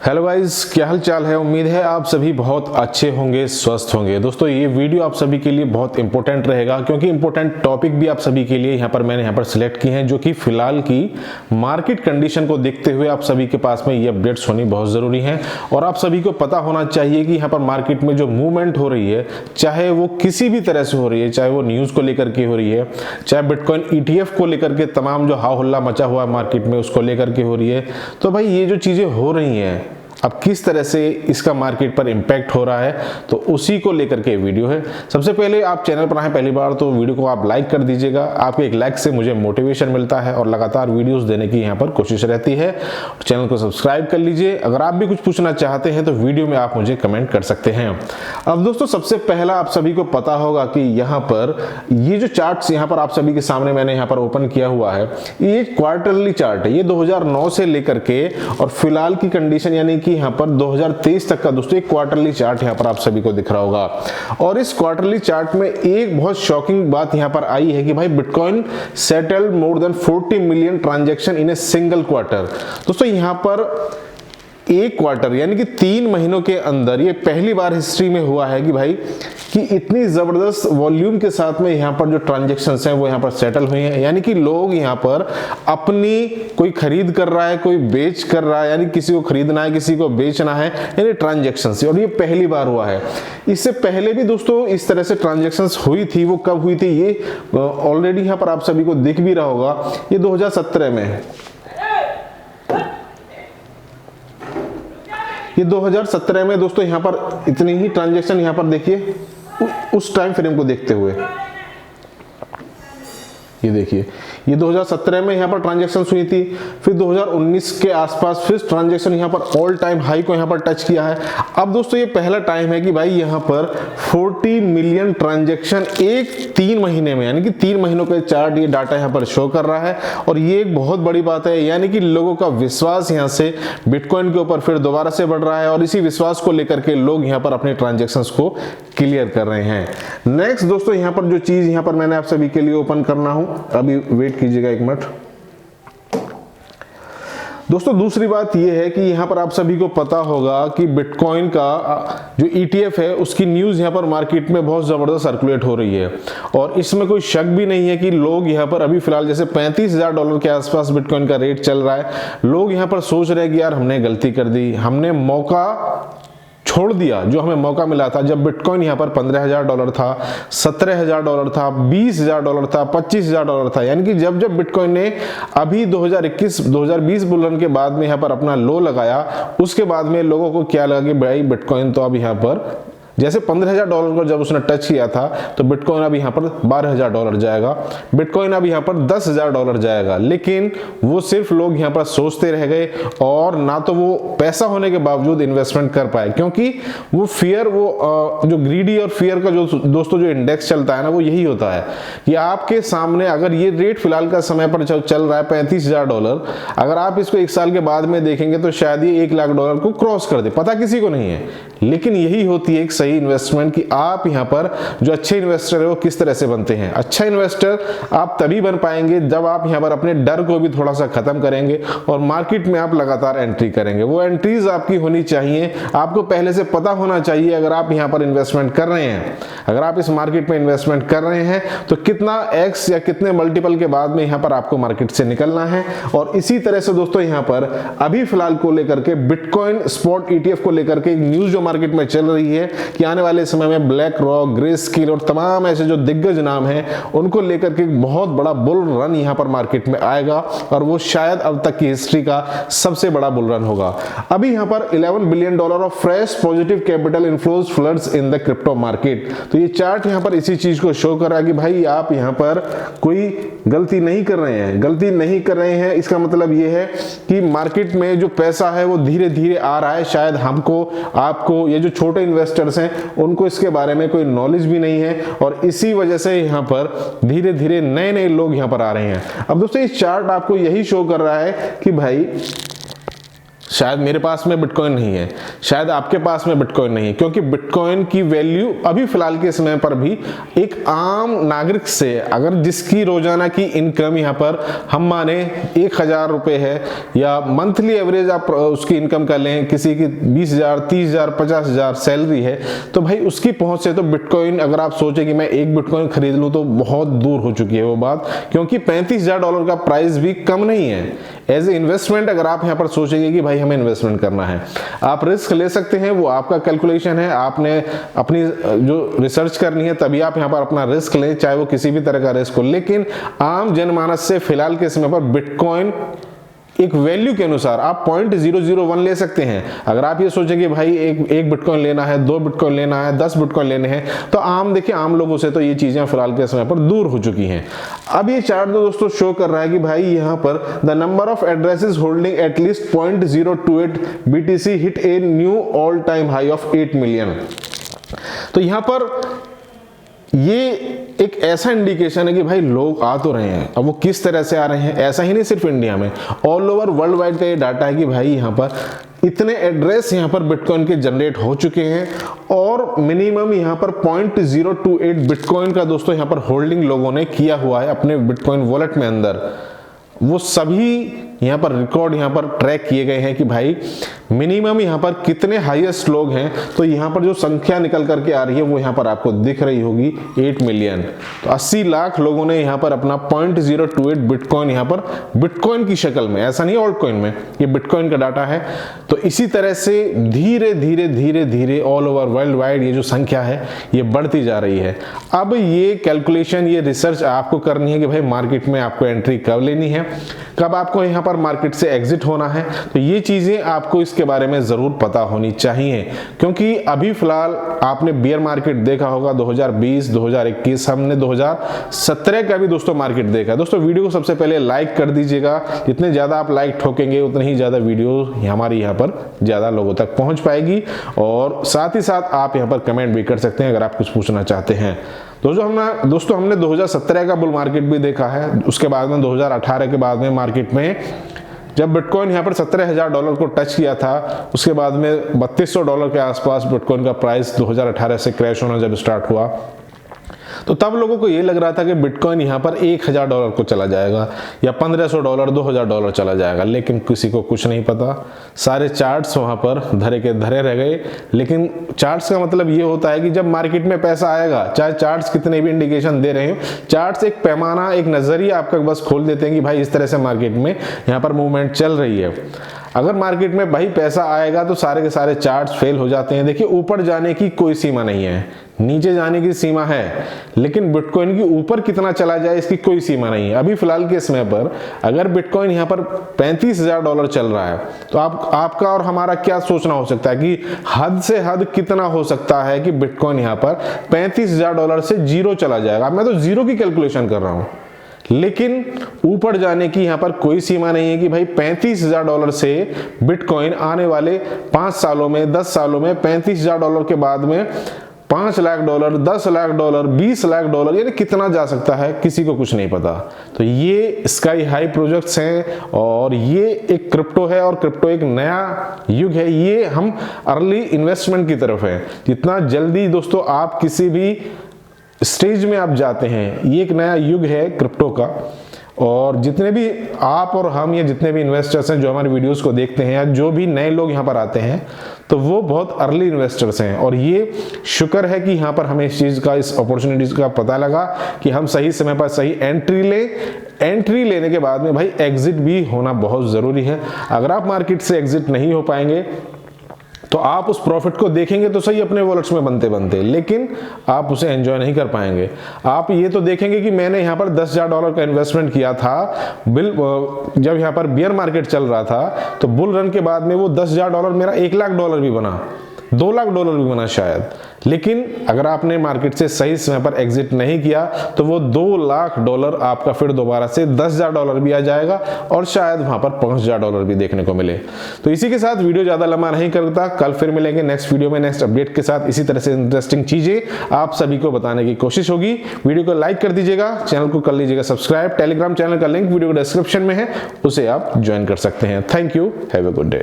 Hello guys, क्या हाल चाल है। उम्मीद है आप सभी बहुत अच्छे होंगे, स्वस्थ होंगे। दोस्तों ये वीडियो आप सभी के लिए बहुत इंपॉर्टेंट रहेगा क्योंकि इंपॉर्टेंट टॉपिक भी आप सभी के लिए मैंने यहाँ पर सिलेक्ट किए हैं, जो कि फिलहाल की मार्केट कंडीशन को देखते हुए आप सभी के पास में ये अपडेट्स होनी बहुत ज़रूरी है। और आप सभी को पता होना चाहिए कि यहाँ पर मार्केट में जो मूवमेंट हो रही है, चाहे वो किसी भी तरह से हो रही है, चाहे वो न्यूज़ को लेकर के हो रही है, चाहे बिटकॉइन ETF को लेकर के तमाम जो हाव हल्ला मचा हुआ मार्केट में उसको लेकर के हो रही है, तो भाई ये जो चीज़ें हो रही हैं अब किस तरह से इसका मार्केट पर इम्पैक्ट हो रहा है, तो उसी को लेकर के वीडियो है। सबसे पहले आप चैनल पर आए पहली बार तो वीडियो को आप लाइक कर दीजिएगा। आपके एक लाइक से मुझे मोटिवेशन मिलता है और लगातार वीडियोस देने की यहाँ पर कोशिश रहती है। चैनल को सब्सक्राइब कर लीजिए। अगर आप भी कुछ पूछना चाहते हैं तो वीडियो में आप मुझे कमेंट कर सकते हैं। अब दोस्तों सबसे पहला आप सभी को पता होगा कि यहाँ पर ये जो चार्ट्स यहाँ पर आप सभी के सामने मैंने यहाँ पर ओपन किया हुआ है, ये क्वार्टरली चार्ट है। ये 2009 से लेकर के और फिलहाल की कंडीशन यानी कि यहाँ पर 2023 तक का दोस्तों एक क्वार्टरली चार्ट यहाँ पर आप सभी को दिख रहा होगा। और इस क्वार्टरली चार्ट में एक बहुत शॉकिंग बात यहाँ पर आई है कि भाई bitcoin settled more than 40 million transaction in a single quarter. दोस्तों यहाँ पर एक क्वार्टर यानी कि 3 महीनों के अंदर ये पहली बार हिस्ट्री में हुआ है कि भाई कि इतनी जबरदस्त वॉल्यूम के साथ में यहाँ पर जो ट्रांजैक्शंस हैं वो यहाँ पर सेटल हुई हैं। यानी कि लोग यहाँ पर अपनी कोई खरीद कर रहा है, कोई बेच कर रहा है, यानी किसी को खरीदना है, किसी को बेचना है, यानी ट्रांजैक्शंस। और ये पहली बार हुआ है। इससे पहले भी दोस्तों इस तरह से ट्रांजैक्शंस हुई थी। वो कब हुई थी ये ऑलरेडी यहाँ पर आप सभी को दिख भी रहा होगा। ये 2017 में है। ये 2017 में दोस्तों यहाँ पर इतनी ही ट्रांजैक्शन यहाँ पर देखिए उस टाइम फ्रेम को देखते हुए, ये देखिए ये 2017 में यहाँ पर ट्रांजैक्शन हुई थी। फिर 2019 के आसपास फिर ट्रांजैक्शन यहाँ पर ऑल टाइम हाई को यहाँ पर टच किया है। अब दोस्तों ये पहला टाइम है कि भाई यहाँ पर 40 मिलियन ट्रांजैक्शन एक 3 महीने में, यानी कि 3 महीनों का चार्ट ये डाटा यहाँ पर शो कर रहा है। और ये एक बहुत बड़ी बात है, यानी कि लोगों का विश्वास यहाँ से बिटकॉइन के ऊपर फिर दोबारा से बढ़ रहा है और इसी विश्वास को लेकर के लोग यहाँ पर अपने ट्रांजैक्शंस को क्लियर कर रहे हैं। नेक्स्ट दोस्तों यहाँ पर जो चीज यहाँ पर मैंने आप सभी के लिए ओपन करना हूं, अभी वेट कीजिएगा एक मिनट। दोस्तों दूसरी बात यह है कि यहां पर आप सभी को पता होगा कि बिटकॉइन का जो ETF है उसकी न्यूज यहां पर मार्केट में बहुत जबरदस्त सर्कुलेट हो रही है। और इसमें कोई शक भी नहीं है कि लोग यहां पर अभी फिलहाल जैसे $35,000 के आसपास बिटकॉइन का रेट चल रहा है, लोग यहां पर सोच रहे हैं कि यार हमने गलती कर दी, हमने मौका छोड़ दिया जो हमें मौका मिला था। जब बिटकॉइन यहाँ पर $15,000 था, $17,000 था, $20,000 था, $25,000 था, यानी कि जब जब बिटकॉइन ने अभी 2021-2020 बुल रन के बाद में यहाँ पर अपना लो लगाया, उसके बाद में लोगों को क्या लगा कि भाई बिटकॉइन तो अब यहाँ पर जैसे $15,000 को जब उसने टच किया था तो बिटकॉइन अब यहाँ पर $12,000 जाएगा, बिटकॉइन अब यहाँ पर $10,000 जाएगा। लेकिन वो सिर्फ लोग यहाँ पर सोचते रह गए और ना तो वो पैसा होने के बावजूद इन्वेस्टमेंट कर पाए, क्योंकि वो फियर, वो जो ग्रीडी और फियर का जो दोस्तों जो इंडेक्स चलता है ना, वो यही होता है कि आपके सामने अगर ये रेट फिलहाल का समय पर चल रहा है $35,000, अगर आप इसको 1 साल के बाद में देखेंगे तो शायद ये $1 लाख को क्रॉस कर दे, पता किसी को नहीं है। लेकिन यही होती है एक सही इन्वेस्टमेंट कि आप यहां पर जो अच्छे इन्वेस्टर है वो किस तरह से बनते हैं। अच्छा इन्वेस्टर आप तभी बन पाएंगे जब आप यहां पर अपने डर को भी थोड़ा सा खत्म करेंगे और मार्केट में आप लगातार एंट्री करेंगे। वो एंट्रीज आपकी होनी चाहिए, आपको पहले से पता होना चाहिए अगर आप यहां पर इन्वेस्टमेंट कर रहे हैं, अगर आप इस मार्केट में इन्वेस्टमेंट कर रहे हैं तो कितना एक्स या कितने मल्टीपल के बाद में यहां पर आपको मार्केट से निकलना है। और इसी तरह से दोस्तों यहां पर अभी फिलहाल को लेकर के बिटकॉइन स्पॉट ETF को लेकर के न्यूज जो मार्केट में चल रही है कि आने वाले समय में ब्लैक रॉक, ग्रेस्केल और तमाम ऐसे जो दिग्गज नाम हैं उनको लेकर के बहुत बड़ा बुल रन यहां पर मार्केट में आएगा और वो शायद अब तक की हिस्ट्री का सबसे बड़ा बुल रन होगा। अभी यहां पर $11 billion of fresh positive capital inflows floods in the crypto market. तो ये चार्ट यहां पर इसी चीज को शो कर रहा है कि भाई आप यहां पर कोई गलती नहीं कर रहे हैं, गलती नहीं कर रहे हैं। इसका मतलब ये है कि मार्केट में जो पैसा है वो धीरे धीरे आ रहा है। शायद हमको, आपको, ये जो छोटे इन्वेस्टर्स हैं उनको इसके बारे में कोई नॉलेज भी नहीं है और इसी वजह से यहाँ पर धीरे धीरे नए नए लोग यहाँ पर आ रहे हैं। अब दोस्तों इस चार्ट आपको यही शो कर रहा है कि भाई शायद मेरे पास में बिटकॉइन नहीं है, शायद आपके पास में बिटकॉइन नहीं है, क्योंकि बिटकॉइन की वैल्यू अभी फिलहाल के समय पर भी एक आम नागरिक से, अगर जिसकी रोजाना की इनकम यहाँ पर हम माने 1000 रुपये है, या मंथली एवरेज आप उसकी इनकम कर लें, किसी की 20,000, 30,000, 50,000 सैलरी है, तो भाई उसकी पहुंच से तो बिटकॉइन, अगर आप सोचें कि मैं एक बिटकॉइन खरीद लूं, तो बहुत दूर हो चुकी है वो बात, क्योंकि $35,000 का प्राइस भी कम नहीं है। एज ए इन्वेस्टमेंट अगर आप यहाँ पर सोचेंगे कि भाई हमें इन्वेस्टमेंट करना है, आप रिस्क ले सकते हैं, वो आपका कैलकुलेशन है, आपने अपनी जो रिसर्च करनी है तभी आप यहाँ पर अपना रिस्क लें, चाहे वो किसी भी तरह का रिस्क हो। लेकिन आम जनमानस से फिलहाल के समय पर बिटकॉइन एक वैल्यू के अनुसार आप 0.001 ले सकते हैं। अगर आप ये सोचेंगे भाई एक बिटकॉइन लेना है, 2 बिटकॉइन लेना है, 10 बिटकॉइन लेने हैं, तो आम लोगों से तो ये चीजें फिलहाल के समय पर दूर हो चुकी हैं। अब ये चार्ट दोस्तों शो कर रहा है कि भाई यहाँ पर the number of addresses holding at least 0.028 BTC hit a knew all time high of 8 million. तो यहाँ पर ये एक ऐसा इंडिकेशन है कि भाई लोग आ तो रहे हैं, अब वो किस तरह से आ रहे हैं, ऐसा ही नहीं सिर्फ इंडिया में, ऑल ओवर वर्ल्ड वाइड का ये डाटा है कि भाई यहाँ पर इतने एड्रेस यहाँ पर बिटकॉइन के जनरेट हो चुके हैं, और मिनिमम यहाँ पर 0.028 बिटकॉइन का दोस्तों यहाँ पर होल्डिंग लोगों ने किया हुआ है अपने बिटकॉइन वॉलेट में अंदर। वो सभी यहाँ पर रिकॉर्ड यहाँ पर ट्रैक किए गए हैं कि भाई मिनिमम यहाँ पर कितने हाईएस्ट लोग हैं। तो यहाँ पर जो संख्या निकल करके आ रही है वो यहाँ पर आपको दिख रही होगी 8 मिलियन। तो 80 लाख लोगों ने यहाँ पर अपना 0.028 बिटकॉइन यहाँ पर बिटकॉइन की शक्ल में, ऐसा नहीं ऑल्ट कॉइन में, ये बिटकॉइन का डाटा है। तो इसी तरह से धीरे धीरे धीरे धीरे ऑल ओवर वर्ल्ड वाइड ये जो संख्या है ये बढ़ती जा रही है। अब ये कैलकुलेशन, ये रिसर्च आपको करनी है कि भाई मार्केट में आपको एंट्री कब लेनी है, कब आपको यहाँ पर मार्केट से एग्जिट होना है। तो ये चीजें आपको इसके बारे में जरूर पता होनी चाहिए, क्योंकि अभी फिलहाल आपने बियर मार्केट देखा होगा 2020, 2021, हमने 2017 का भी दोस्तों मार्केट देखा। दोस्तों वीडियो को सबसे पहले लाइक कर दीजिएगा, जितने ज्यादा आप लाइक ठोकेंगे उतनी ही ज्यादा वीडियो हमारी यहाँ पर ज्यादा लोगों तक पहुंच पाएगी। और साथ ही साथ आप यहाँ पर कमेंट भी कर सकते हैं अगर आप कुछ पूछना चाहते हैं। दोस्तों हमने 2017 का बुल मार्केट भी देखा है, उसके बाद में 2018 के बाद में मार्केट में जब बिटकॉइन यहाँ पर $17,000 को टच किया था, उसके बाद में $3200 के आसपास बिटकॉइन का प्राइस 2018 से क्रैश होना जब स्टार्ट हुआ, तो तब लोगों को ये लग रहा था कि बिटकॉइन यहाँ पर $1000 को चला जाएगा या $1500, $2000 चला जाएगा। लेकिन किसी को कुछ नहीं पता, सारे चार्ट्स वहाँ पर धरे के धरे रह गए। लेकिन चार्ट्स का मतलब ये होता है कि जब मार्केट में पैसा आएगा, चाहे चार्ट्स कितने भी इंडिकेशन दे रहे हो, चार्ट्स एक पैमाना, एक नजरिया आपका बस खोल देते हैं कि भाई इस तरह से मार्केट में यहाँ पर मूवमेंट चल रही है। अगर मार्केट में भाई पैसा आएगा तो सारे के सारे चार्ट्स फेल हो जाते हैं। देखिए ऊपर जाने की कोई सीमा नहीं है, नीचे जाने की सीमा है, लेकिन बिटकॉइन की ऊपर कितना चला जाए इसकी कोई सीमा नहीं है। अभी फिलहाल के समय पर अगर बिटकॉइन यहाँ पर $35,000 चल रहा है, तो आपका और हमारा क्या सोचना हो सकता है कि हद से हद कितना हो सकता है कि बिटकॉइन यहाँ पर $35,000 से जीरो चला जाएगा। मैं तो जीरो की कैलकुलेशन कर रहा हूँ, लेकिन ऊपर जाने की यहाँ पर कोई सीमा नहीं है कि भाई $35,000 से बिटकॉइन आने वाले 5 सालों में, 10 सालों में $35,000 के बाद में $5 लाख, $10 लाख, $20 लाख, यानी कितना जा सकता है किसी को कुछ नहीं पता। तो ये स्काई हाई प्रोजेक्ट्स हैं और ये एक क्रिप्टो है, और क्रिप्टो एक नया युग है। ये हम अर्ली इन्वेस्टमेंट की तरफ है। जितना जल्दी दोस्तों आप किसी भी स्टेज में आप जाते हैं, ये एक नया युग है क्रिप्टो का। और जितने भी आप और हम या जितने भी इन्वेस्टर्स हैं जो हमारे वीडियोस को देखते हैं, या जो भी नए लोग यहाँ पर आते हैं, तो वो बहुत अर्ली इन्वेस्टर्स हैं। और ये शुक्र है कि यहाँ पर हमें इस चीज़ का, इस अपॉर्चुनिटीज़ का पता लगा कि हम सही समय पर सही एंट्री लें। एंट्री लेने के बाद में भाई एग्जिट भी होना बहुत ज़रूरी है। अगर आप मार्केट से एग्जिट नहीं हो पाएंगे तो आप उस प्रॉफिट को देखेंगे तो सही अपने वॉलेट्स में बनते बनते, लेकिन आप उसे एंजॉय नहीं कर पाएंगे। आप ये तो देखेंगे कि मैंने यहाँ पर $10,000 का इन्वेस्टमेंट किया था जब यहाँ पर बियर मार्केट चल रहा था, तो बुल रन के बाद में वो $10,000 मेरा $1 लाख भी बना, $2 लाख भी बना शायद। लेकिन अगर आपने मार्केट से सही समय पर एग्जिट नहीं किया तो वो $2 लाख आपका फिर दोबारा से $10,000 भी आ जाएगा, और शायद वहां पर $5,000 भी देखने को मिले। तो इसी के साथ वीडियो ज्यादा लंबा नहीं करता, कल फिर मिलेंगे नेक्स्ट वीडियो में नेक्स्ट अपडेट के साथ। इसी तरह से इंटरेस्टिंग चीजें आप सभी को बताने की कोशिश होगी। वीडियो को लाइक कर दीजिएगा, चैनल को कर लीजिएगा सब्सक्राइब। टेलीग्राम चैनल का लिंक वीडियो को डिस्क्रिप्शन में है, उसे आप ज्वाइन कर सकते हैं। Thank you, have a good day.